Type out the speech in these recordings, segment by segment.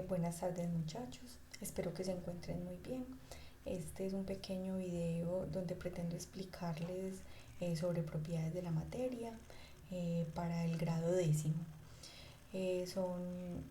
Buenas tardes muchachos, espero que se encuentren muy bien. Este es un pequeño video donde pretendo explicarles sobre propiedades de la materia para el grado décimo. Son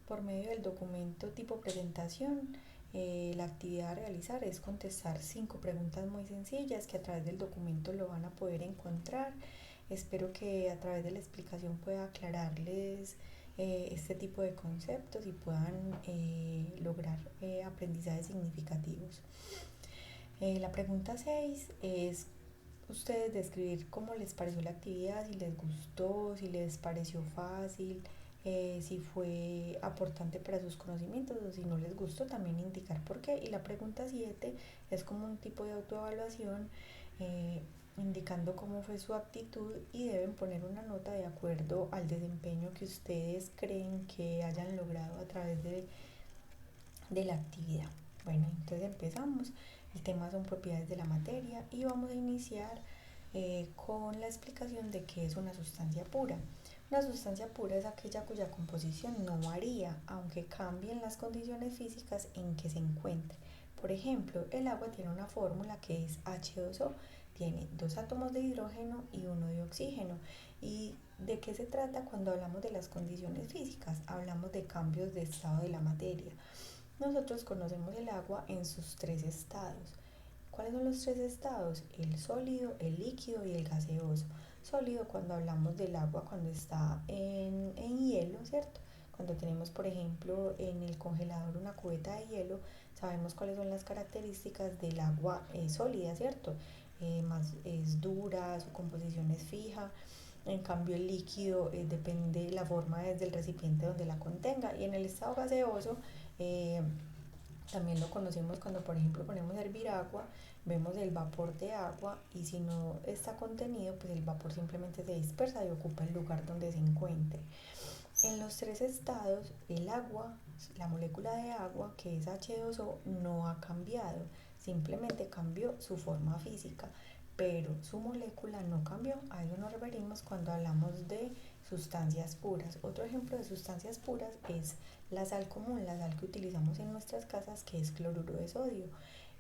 por medio del documento tipo presentación. La actividad a realizar es contestar 5 preguntas muy sencillas que a través del documento lo van a poder encontrar. Espero que a través de la explicación pueda aclararles este tipo de conceptos y puedan lograr aprendizajes significativos. La pregunta 6 es ustedes describir cómo les pareció la actividad, si les gustó, si les pareció fácil, si fue aportante para sus conocimientos o si no les gustó, también indicar por qué. Y la pregunta 7 es como un tipo de autoevaluación indicando cómo fue su actitud y deben poner una nota de acuerdo al desempeño que ustedes creen que hayan logrado a través de la actividad. Bueno, entonces empezamos. El tema son propiedades de la materia y vamos a iniciar con la explicación de qué es una sustancia pura. Una sustancia pura es aquella cuya composición no varía, aunque cambien las condiciones físicas en que se encuentre. Por ejemplo, el agua tiene una fórmula que es H2O, tiene 2 átomos de hidrógeno y 1 de oxígeno. ¿Y de qué se trata cuando hablamos de las condiciones físicas? Hablamos de cambios de estado de la materia. Nosotros conocemos el agua en sus 3 estados. ¿Cuáles son los 3 estados? El sólido, el líquido y el gaseoso. Sólido cuando hablamos del agua cuando está en hielo, ¿cierto? Cuando tenemos, por ejemplo, en el congelador una cubeta de hielo, sabemos cuáles son las características del agua sólida, ¿cierto? Más es dura, su composición es fija. En cambio, el líquido depende de la forma desde el recipiente donde la contenga. Y en el estado gaseoso, eh, también lo conocemos cuando, por ejemplo, ponemos a hervir agua, vemos el vapor de agua y si no está contenido, pues el vapor simplemente se dispersa y ocupa el lugar donde se encuentre. En los 3 estados, el agua, la molécula de agua, que es H2O, no ha cambiado, simplemente cambió su forma física, pero su molécula no cambió. A eso nos referimos cuando hablamos de sustancias puras. Otro ejemplo de sustancias puras es la sal común, la sal que utilizamos en nuestras casas, que es cloruro de sodio.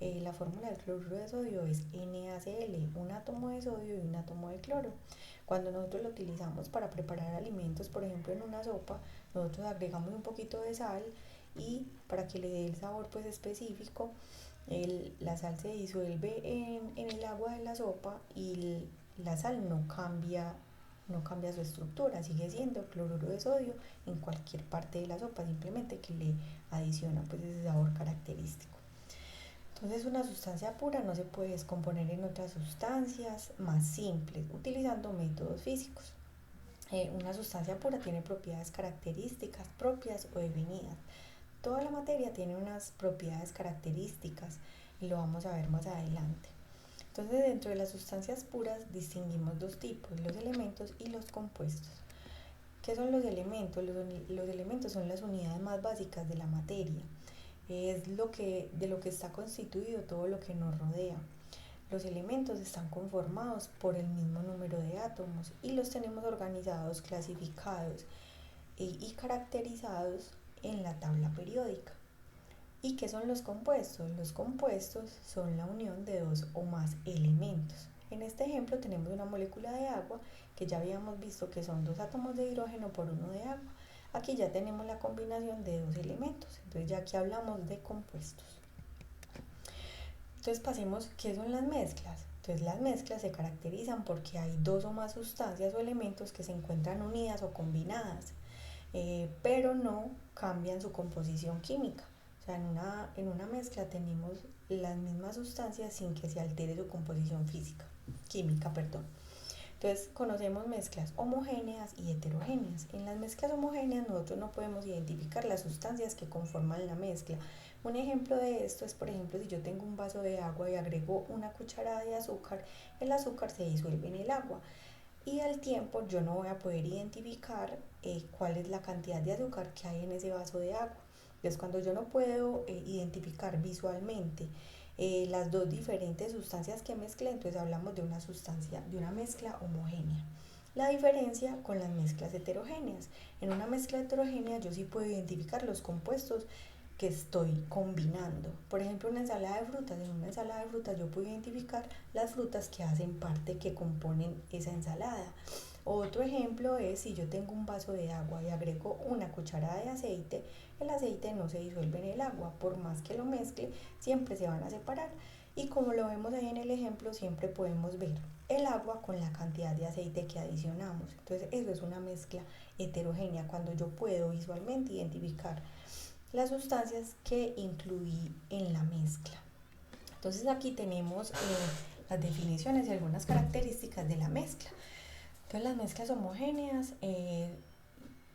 La fórmula del cloruro de sodio es NaCl, un átomo de sodio y un átomo de cloro. Cuando nosotros lo utilizamos para preparar alimentos, por ejemplo en una sopa, nosotros agregamos un poquito de sal y para que le dé el sabor pues específico, la sal se disuelve en el agua de la sopa y la sal no cambia su estructura, sigue siendo cloruro de sodio en cualquier parte de la sopa, simplemente que le adiciona pues ese sabor característico. Entonces una sustancia pura no se puede descomponer en otras sustancias más simples utilizando métodos físicos. Una sustancia pura tiene propiedades características propias o definidas. Toda la materia tiene unas propiedades características y lo vamos a ver más adelante. Entonces dentro de las sustancias puras distinguimos 2 tipos, los elementos y los compuestos. ¿Qué son los elementos? Los elementos son las unidades más básicas de la materia. Es de lo que está constituido todo lo que nos rodea. Los elementos están conformados por el mismo número de átomos y los tenemos organizados, clasificados y caracterizados en la tabla periódica. ¿Y qué son los compuestos? Los compuestos son la unión de 2 o más elementos. En este ejemplo tenemos una molécula de agua que ya habíamos visto que son 2 átomos de hidrógeno por 1 de agua. Aquí ya tenemos la combinación de 2 elementos, entonces ya aquí hablamos de compuestos. Entonces pasemos, ¿qué son las mezclas? Entonces las mezclas se caracterizan porque hay 2 o más sustancias o elementos que se encuentran unidas o combinadas, pero no cambian su composición química. O sea, en una mezcla tenemos las mismas sustancias sin que se altere su composición química, perdón. Entonces conocemos mezclas homogéneas y heterogéneas. En las mezclas homogéneas nosotros no podemos identificar las sustancias que conforman la mezcla. Un ejemplo de esto es, por ejemplo, si yo tengo un vaso de agua y agrego una cucharada de azúcar, el azúcar se disuelve en el agua y al tiempo yo no voy a poder identificar cuál es la cantidad de azúcar que hay en ese vaso de agua. Entonces cuando yo no puedo identificar visualmente las 2 diferentes sustancias que mezclé, entonces hablamos de una mezcla homogénea. La diferencia con las mezclas heterogéneas. En una mezcla heterogénea yo sí puedo identificar los compuestos que estoy combinando. Por ejemplo, una ensalada de frutas. En una ensalada de frutas yo puedo identificar las frutas que hacen parte, que componen esa ensalada. Otro ejemplo es si yo tengo un vaso de agua y agrego una cucharada de aceite, el aceite no se disuelve en el agua, por más que lo mezcle, siempre se van a separar. Y como lo vemos ahí en el ejemplo, siempre podemos ver el agua con la cantidad de aceite que adicionamos. Entonces eso es una mezcla heterogénea, cuando yo puedo visualmente identificar las sustancias que incluí en la mezcla. Entonces aquí tenemos las definiciones y algunas características de la mezcla. Entonces las mezclas homogéneas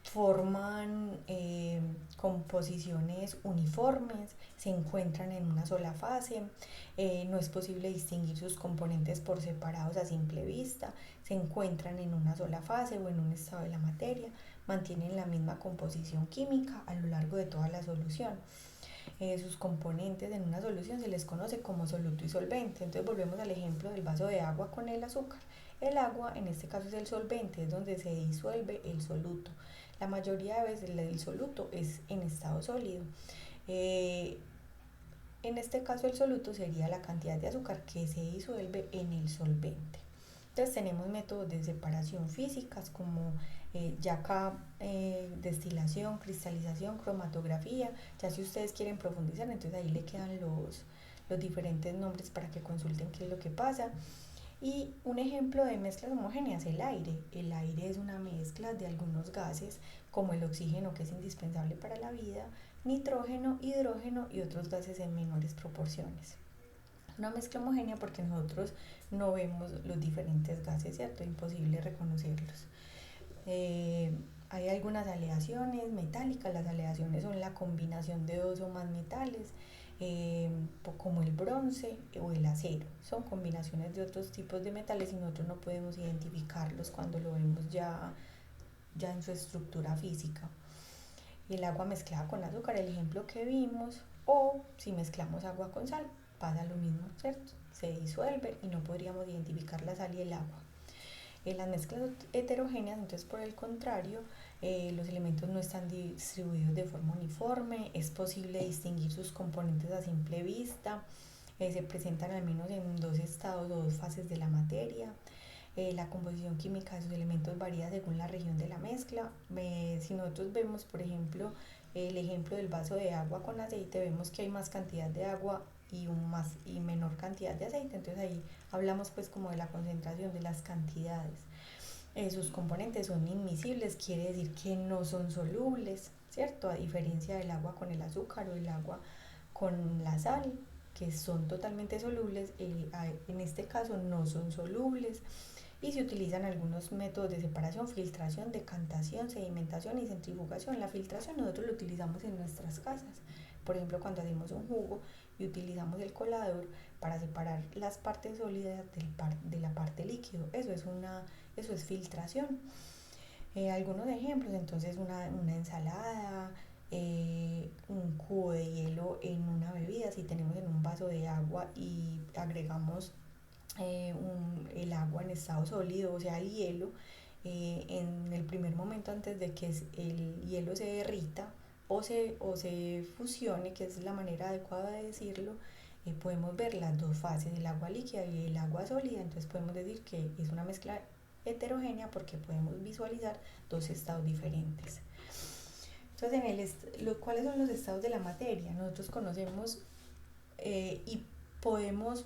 forman composiciones uniformes, se encuentran en una sola fase, no es posible distinguir sus componentes por separados a simple vista, se encuentran en una sola fase o en un estado de la materia, mantienen la misma composición química a lo largo de toda la solución. Sus componentes en una solución se les conoce como soluto y solvente. Entonces volvemos al ejemplo del vaso de agua con el azúcar. El agua en este caso es el solvente, es donde se disuelve el soluto. La mayoría de veces el soluto es en estado sólido. En este caso el soluto sería la cantidad de azúcar que se disuelve en el solvente. Entonces tenemos métodos de separación físicas como ya acá destilación, cristalización, cromatografía. Ya si ustedes quieren profundizar, entonces ahí le quedan los diferentes nombres para que consulten qué es lo que pasa. Y un ejemplo de mezclas homogéneas, el aire. El aire es una mezcla de algunos gases como el oxígeno, que es indispensable para la vida, nitrógeno, hidrógeno y otros gases en menores proporciones. Una mezcla homogénea porque nosotros no vemos los diferentes gases, ¿cierto? Es imposible reconocerlos. Hay algunas aleaciones metálicas. Las aleaciones son la combinación de dos o más metales, como el bronce o el acero. Son combinaciones de otros tipos de metales y nosotros no podemos identificarlos cuando lo vemos ya en su estructura física. El agua mezclada con azúcar, el ejemplo que vimos, o si mezclamos agua con sal, pasa lo mismo, ¿cierto? Se disuelve y no podríamos identificar la sal y el agua. En las mezclas heterogéneas, entonces por el contrario, los elementos no están distribuidos de forma uniforme, es posible distinguir sus componentes a simple vista, se presentan al menos en dos estados o dos fases de la materia. La composición química de sus elementos varía según la región de la mezcla. Si nosotros vemos, por ejemplo, el ejemplo del vaso de agua con aceite, vemos que hay más cantidad de agua y menor cantidad de aceite. Entonces ahí hablamos pues como de la concentración de las cantidades. Sus componentes son inmiscibles, quiere decir que no son solubles, ¿cierto? A diferencia del agua con el azúcar o el agua con la sal, que son totalmente solubles, en este caso no son solubles. Y se utilizan algunos métodos de separación, filtración, decantación, sedimentación y centrifugación. La filtración nosotros lo utilizamos en nuestras casas, por ejemplo cuando hacemos un jugo y utilizamos el colador para separar las partes sólidas de la parte líquido. Eso es filtración. Algunos ejemplos, entonces una ensalada, un cubo de hielo en una bebida. Si tenemos en un vaso de agua y agregamos el agua en estado sólido, o sea el hielo, en el primer momento antes de que el hielo se derrita o se fusione, que es la manera adecuada de decirlo, podemos ver las dos fases, el agua líquida y el agua sólida. Entonces podemos decir que es una mezcla heterogénea porque podemos visualizar dos estados diferentes. Entonces, ¿cuáles son los estados de la materia? Nosotros conocemos y podemos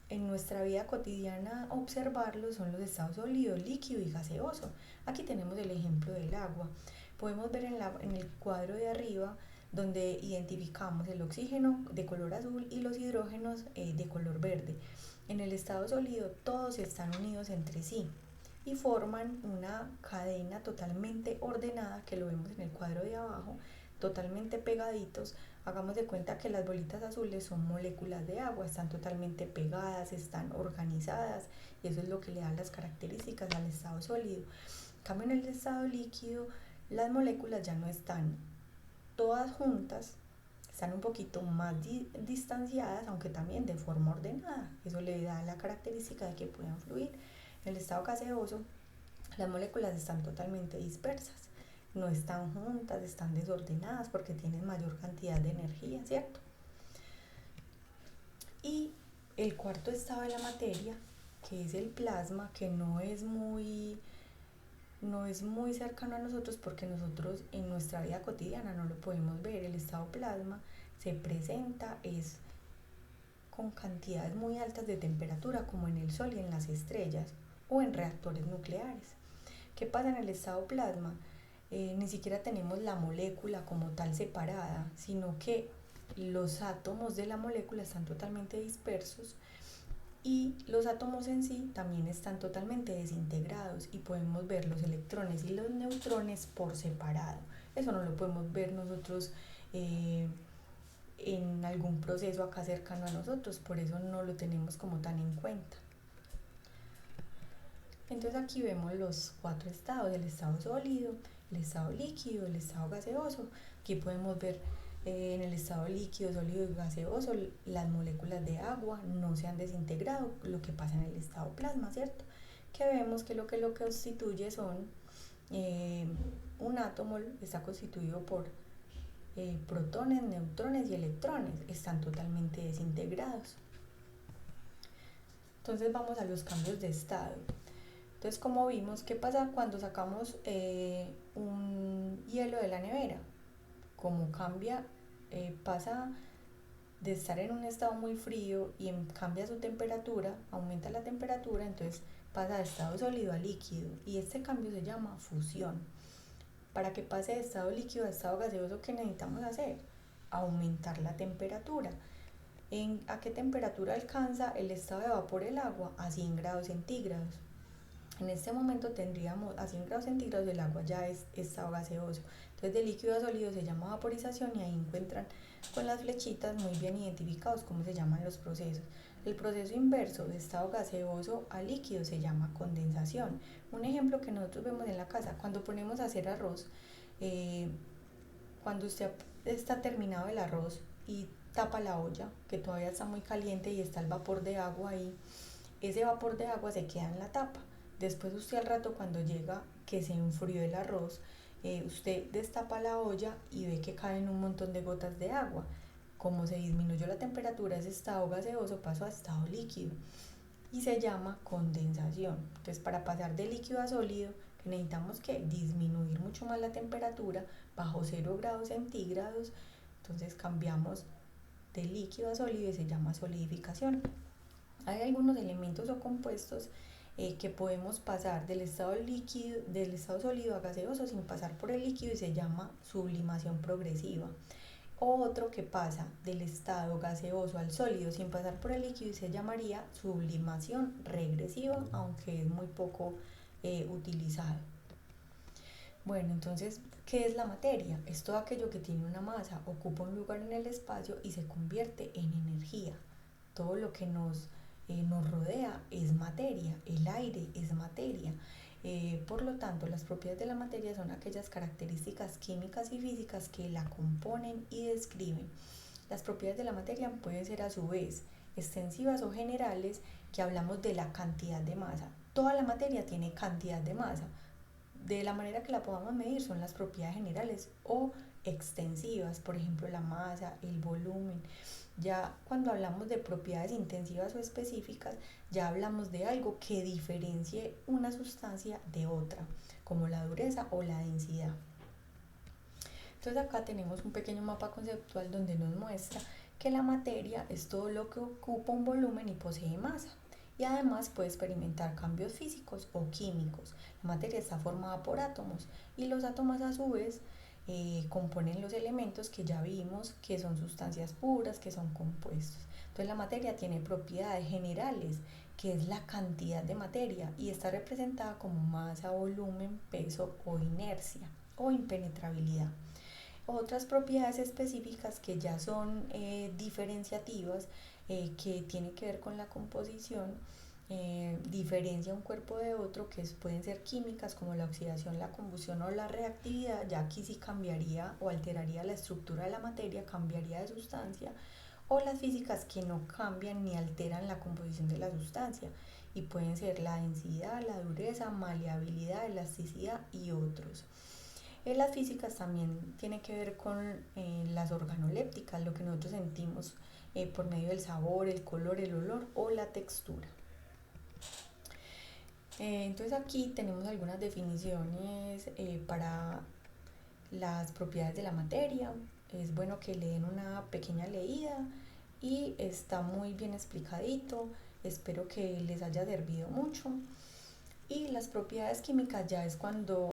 en nuestra vida cotidiana observarlos, son los estados sólido, líquido y gaseoso. Aquí tenemos el ejemplo del agua. Podemos ver en el cuadro de arriba donde identificamos el oxígeno de color azul y los hidrógenos de color verde. En el estado sólido todos están unidos entre sí y forman una cadena totalmente ordenada, que lo vemos en el cuadro de abajo, totalmente pegaditos. Hagamos de cuenta que las bolitas azules son moléculas de agua, están totalmente pegadas, están organizadas, y eso es lo que le da las características al estado sólido. En cambio, en el estado líquido, las moléculas ya no están todas juntas, están un poquito más distanciadas, aunque también de forma ordenada. Eso le da la característica de que puedan fluir. En el estado gaseoso, Las moléculas están totalmente dispersas, no están juntas, están desordenadas porque tienen mayor cantidad de energía, ¿cierto? Y el cuarto estado de la materia, que es el plasma, que no es muy cercano a nosotros porque nosotros en nuestra vida cotidiana no lo podemos ver. El estado plasma se presenta es con cantidades muy altas de temperatura como en el Sol y en las estrellas o en reactores nucleares. ¿Qué pasa en el estado plasma? Ni siquiera tenemos la molécula como tal separada, sino que los átomos de la molécula están totalmente dispersos y los átomos en sí también están totalmente desintegrados y podemos ver los electrones y los neutrones por separado. Eso no lo podemos ver nosotros en algún proceso acá cercano a nosotros, por eso no lo tenemos como tan en cuenta. Entonces aquí vemos los cuatro estados: el estado sólido, el estado líquido, el estado gaseoso. Aquí podemos ver en el estado líquido, sólido y gaseoso las moléculas de agua no se han desintegrado, lo que pasa en el estado plasma, ¿cierto? Que vemos que lo que constituye son un átomo está constituido por protones, neutrones y electrones, están totalmente desintegrados. Entonces vamos a los cambios de estado. Entonces, como vimos, ¿qué pasa cuando sacamos un hielo de la nevera? Como cambia, pasa de estar en un estado muy frío y cambia su temperatura, aumenta la temperatura, entonces pasa de estado sólido a líquido, y este cambio se llama fusión. Para que pase de estado líquido a estado gaseoso, ¿qué necesitamos hacer? Aumentar la temperatura. ¿A qué temperatura alcanza el estado de vapor del agua? A 100 grados centígrados. En este momento tendríamos a 100 grados centígrados, el agua ya es estado gaseoso. Entonces de líquido a sólido se llama vaporización, y ahí encuentran con las flechitas muy bien identificados cómo se llaman los procesos. El proceso inverso de estado gaseoso a líquido se llama condensación. Un ejemplo que nosotros vemos en la casa: cuando ponemos a hacer arroz, cuando usted está terminado el arroz y tapa la olla, que todavía está muy caliente y está el vapor de agua ahí, ese vapor de agua se queda en la tapa. Después usted al rato, cuando llega que se enfrió el arroz, usted destapa la olla y ve que caen un montón de gotas de agua. Como se disminuyó la temperatura, ese estado gaseoso pasó a estado líquido y se llama condensación. Entonces, para pasar de líquido a sólido, necesitamos que disminuir mucho más la temperatura, bajo 0 grados centígrados. Entonces cambiamos de líquido a sólido y se llama solidificación. Hay algunos elementos o compuestos que podemos pasar del estado líquido, del estado sólido a gaseoso sin pasar por el líquido, y se llama sublimación progresiva. O otro que pasa del estado gaseoso al sólido sin pasar por el líquido y se llamaría sublimación regresiva, aunque es muy poco utilizado. Bueno, entonces, ¿qué es la materia? Es todo aquello que tiene una masa, ocupa un lugar en el espacio y se convierte en energía. Todo lo que nos rodea es materia, el aire es materia. Por lo tanto, las propiedades de la materia son aquellas características químicas y físicas que la componen y describen. Las propiedades de la materia pueden ser a su vez extensivas o generales, que hablamos de la cantidad de masa. Toda la materia tiene cantidad de masa. De la manera que la podamos medir son las propiedades generales, o extensivas, por ejemplo la masa, el volumen. Ya cuando hablamos de propiedades intensivas o específicas, ya hablamos de algo que diferencie una sustancia de otra, como la dureza o la densidad. Entonces acá tenemos un pequeño mapa conceptual donde nos muestra que la materia es todo lo que ocupa un volumen y posee masa, y además puede experimentar cambios físicos o químicos. La materia está formada por átomos, y los átomos a su vez componen los elementos que ya vimos, que son sustancias puras, que son compuestos. Entonces la materia tiene propiedades generales, que es la cantidad de materia, y está representada como masa, volumen, peso o inercia o impenetrabilidad. Otras propiedades específicas que ya son diferenciativas, que tienen que ver con la composición, diferencia un cuerpo de otro, que pueden ser químicas como la oxidación, la combustión o la reactividad. Ya aquí sí cambiaría o alteraría la estructura de la materia, cambiaría de sustancia. O las físicas, que no cambian ni alteran la composición de la sustancia, y pueden ser la densidad, la dureza, maleabilidad, elasticidad y otros. Las físicas también tiene que ver con las organolépticas, lo que nosotros sentimos por medio del sabor, el color, el olor o la textura. Entonces aquí tenemos algunas definiciones para las propiedades de la materia. Es bueno que le den una pequeña leída y está muy bien explicadito. Espero que les haya servido mucho. Y las propiedades químicas ya es cuando